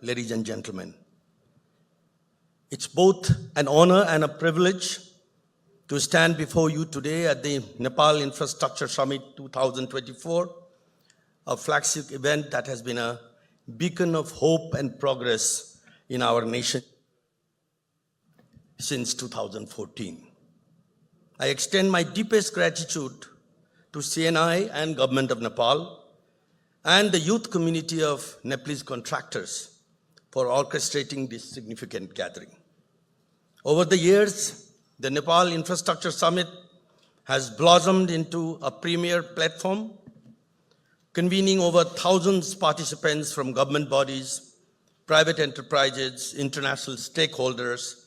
Ladies and gentlemen, it's both an honor and a privilege to stand before you today at the Nepal Infrastructure Summit 2024, a flagship event that has been a beacon of hope and progress in our nation since 2014. I extend my deepest gratitude to CNI and Government of Nepal and the youth community of Nepalese contractors for orchestrating this significant gathering. Over the years, the Nepal Infrastructure Summit has blossomed into a premier platform, convening over thousands of participants from government bodies, private enterprises, international stakeholders,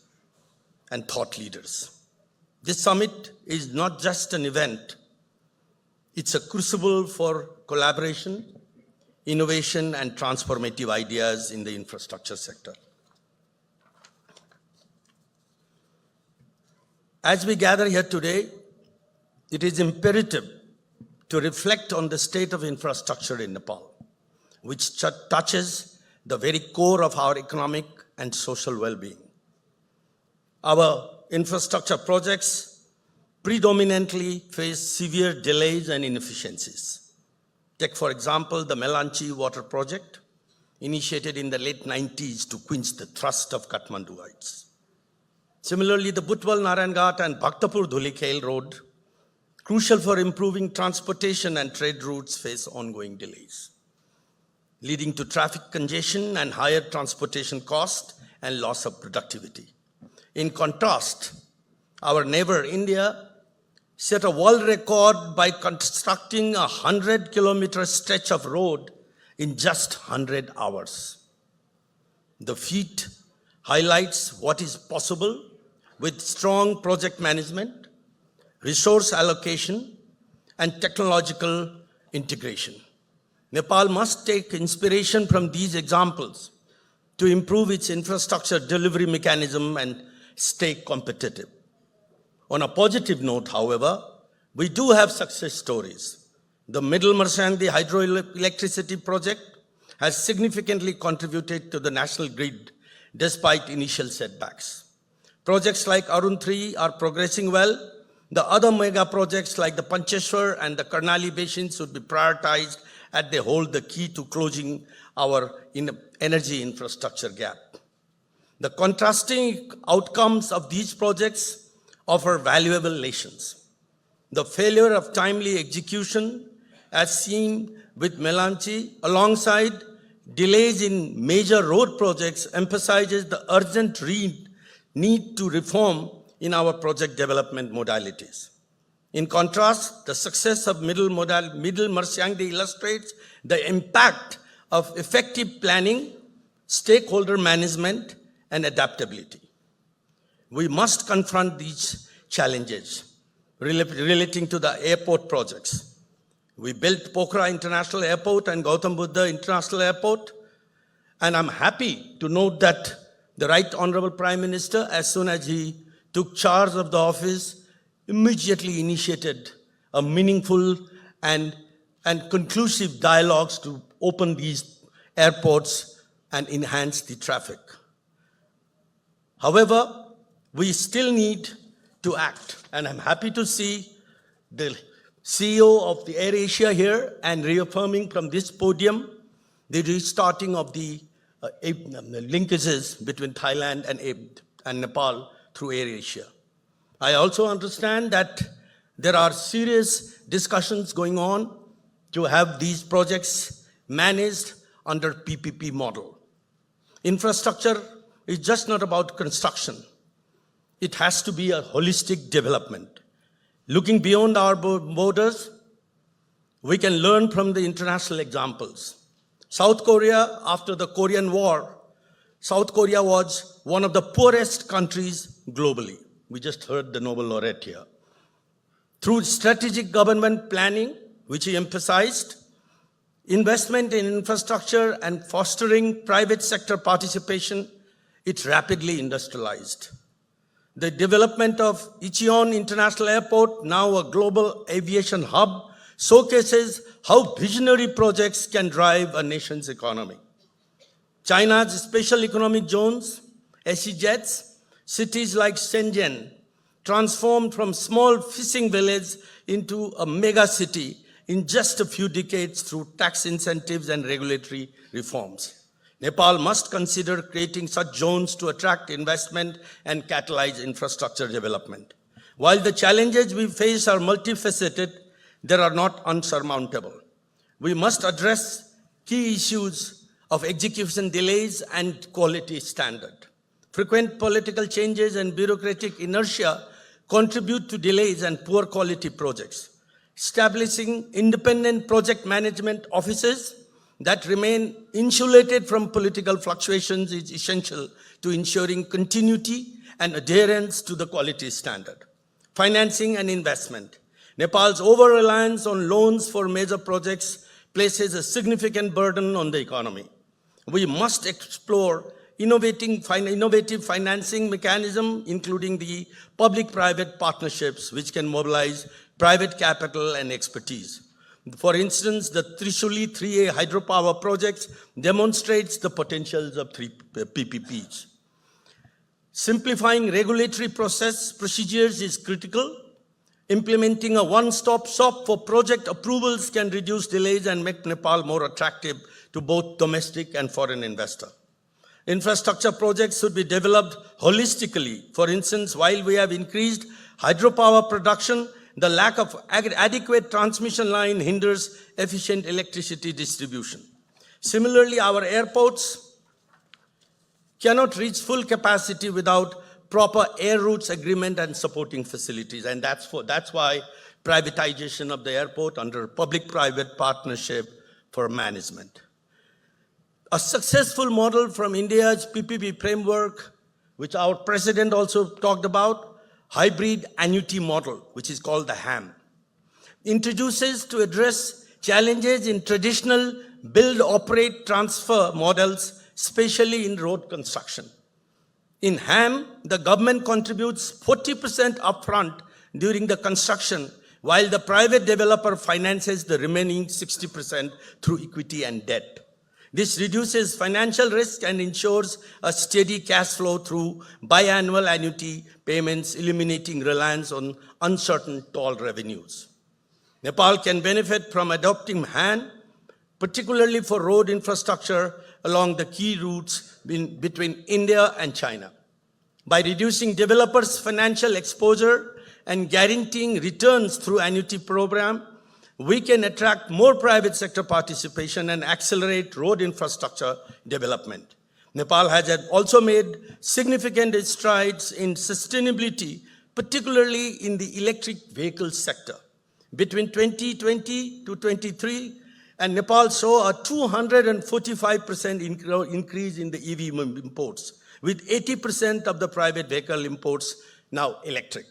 and thought leaders. This summit is not just an event, it's a crucible for collaboration, innovation, and transformative ideas in the infrastructure sector. As we gather here today, it is imperative to reflect on the state of infrastructure in Nepal, which touches the very core of our economic and social well-being. Our infrastructure projects predominantly face severe delays and inefficiencies. Take, for example, the Melanchi water project, initiated in the late 90s to quench the thirst of Kathmanduites. Similarly, the Butwal Narayanghat and Bhaktapur Dhulikhail road, crucial for improving transportation and trade routes, face ongoing delays, leading to traffic congestion and higher transportation cost and loss of productivity. In contrast, our neighbor India set a world record by constructing a 100-kilometer stretch of road in just 100 hours. The feat highlights what is possible with strong project management, resource allocation, and technological integration. Nepal must take inspiration from these examples to improve its infrastructure delivery mechanism and stay competitive. On a positive note, however, we do have success stories. The Middle Marsyangdi hydroelectricity project has significantly contributed to the national grid despite initial setbacks. Projects like Arun 3 are progressing well. The other mega projects like the Pancheshwar and the Karnali basins should be prioritized as they hold the key to closing our energy infrastructure gap. The contrasting outcomes of these projects offer valuable lessons. The failure of timely execution, as seen with Melanchi, alongside delays in major road projects, emphasizes the urgent need to reform in our project development modalities. In contrast, the success of Middle Marsyangdi illustrates the impact of effective planning, stakeholder management, and adaptability. We must confront these challenges relating to the airport projects. We built Pokhara International Airport and Gautam Buddha International Airport, and I'm happy to note that the Right Honorable Prime Minister, as soon as he took charge of the office, immediately initiated a meaningful and conclusive dialogues to open these airports and enhance the traffic. However, we still need to act, and I'm happy to see the CEO of the AirAsia here and reaffirming from this podium the restarting of the linkages between Thailand and Nepal through AirAsia. I also understand that there are serious discussions going on to have these projects managed under PPP model. Infrastructure is just not about construction. It has to be a holistic development. Looking beyond our borders, we can learn from the international examples. South Korea, after the Korean War, South Korea was one of the poorest countries globally. We just heard the Nobel laureate here. Through strategic government planning, which he emphasized, investment in infrastructure and fostering private sector participation, it rapidly industrialized. The development of Incheon International Airport, now a global aviation hub, showcases how visionary projects can drive a nation's economy. China's special economic zones, SEZs, cities like Shenzhen, transformed from small fishing village into a mega city in just a few decades through tax incentives and regulatory reforms. Nepal must consider creating such zones to attract investment and catalyze infrastructure development. While the challenges we face are multifaceted, they are not unsurmountable. We must address key issues of execution delays and quality standard. Frequent political changes and bureaucratic inertia contribute to delays and poor quality projects. Establishing independent project management offices that remain insulated from political fluctuations is essential to ensuring continuity and adherence to the quality standard. Financing and investment. Nepal's over-reliance on loans for major projects places a significant burden on the economy. We must explore innovative financing mechanism, including the public-private partnerships, which can mobilize private capital and expertise. For instance, the Trishuli 3A hydropower project demonstrates the potentials of PPPs. Simplifying regulatory procedures is critical. Implementing a one-stop shop for project approvals can reduce delays and make Nepal more attractive to both domestic and foreign investors. Infrastructure projects should be developed holistically. For instance, while we have increased hydropower production, the lack of adequate transmission line hinders efficient electricity distribution. Similarly, our airports cannot reach full capacity without proper air routes agreement and supporting facilities. And that's why privatization of the airport under public-private partnership for management. A successful model from India's PPP framework, which our president also talked about, hybrid annuity model, which is called the HAM, introduces to address challenges in traditional build, operate, transfer models, especially in road construction. In HAM, the government contributes 40% upfront during the construction, while the private developer finances the remaining 60% through equity and debt. This reduces financial risk and ensures a steady cash flow through biannual annuity payments, eliminating reliance on uncertain toll revenues. Nepal can benefit from adopting HAM, particularly for road infrastructure along the key routes between India and China. By reducing developers' financial exposure and guaranteeing returns through annuity program, we can attract more private sector participation and accelerate road infrastructure development. Nepal has also made significant strides in sustainability, particularly in the electric vehicle sector. Between 2020 to 23, and Nepal saw a 245% increase in the EV imports, with 80% of the private vehicle imports now electric.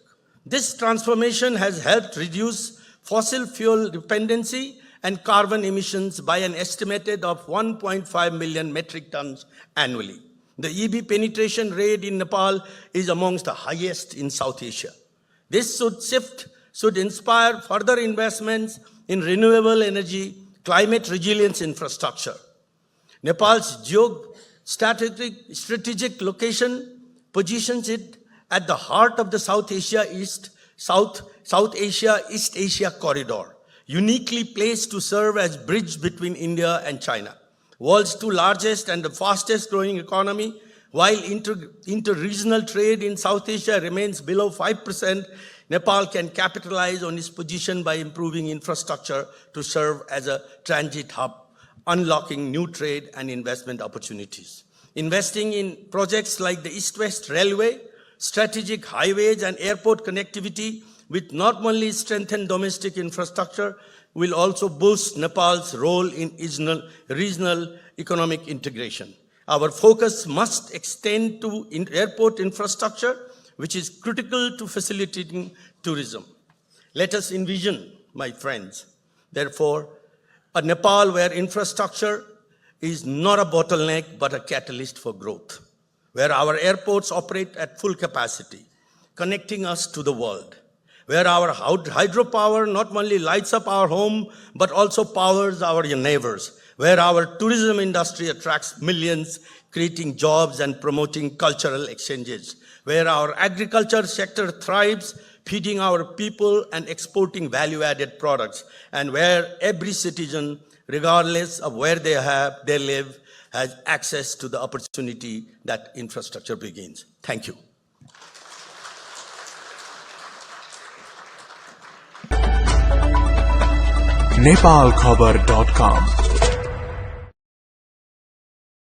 This transformation has helped reduce fossil fuel dependency and carbon emissions by an estimated of 1.5 million metric tons annually. The EV penetration rate in Nepal is amongst the highest in South Asia. This should inspire further investments in renewable energy, climate resilience infrastructure. Nepal's strategic location positions it at the heart of the South Asia-East Asia corridor, uniquely placed to serve as bridge between India and China. World's two largest and the fastest growing economy, while inter-regional trade in South Asia remains below 5%, Nepal can capitalize on its position by improving infrastructure to serve as a transit hub, unlocking new trade and investment opportunities. Investing in projects like the East-West Railway, strategic highways and airport connectivity with not only strengthen domestic infrastructure, will also boost Nepal's role in regional economic integration. Our focus must extend to airport infrastructure, which is critical to facilitating tourism. Let us envision, my friends, therefore, a Nepal where infrastructure is not a bottleneck, but a catalyst for growth, where our airports operate at full capacity, connecting us to the world, where our hydropower not only lights up our home, but also powers our neighbors, where our tourism industry attracts millions, creating jobs and promoting cultural exchanges, where our agriculture sector thrives, feeding our people and exporting value-added products, and where every citizen, regardless of where they live, has access to the opportunity that infrastructure begins. Thank you. nepalkhabar.com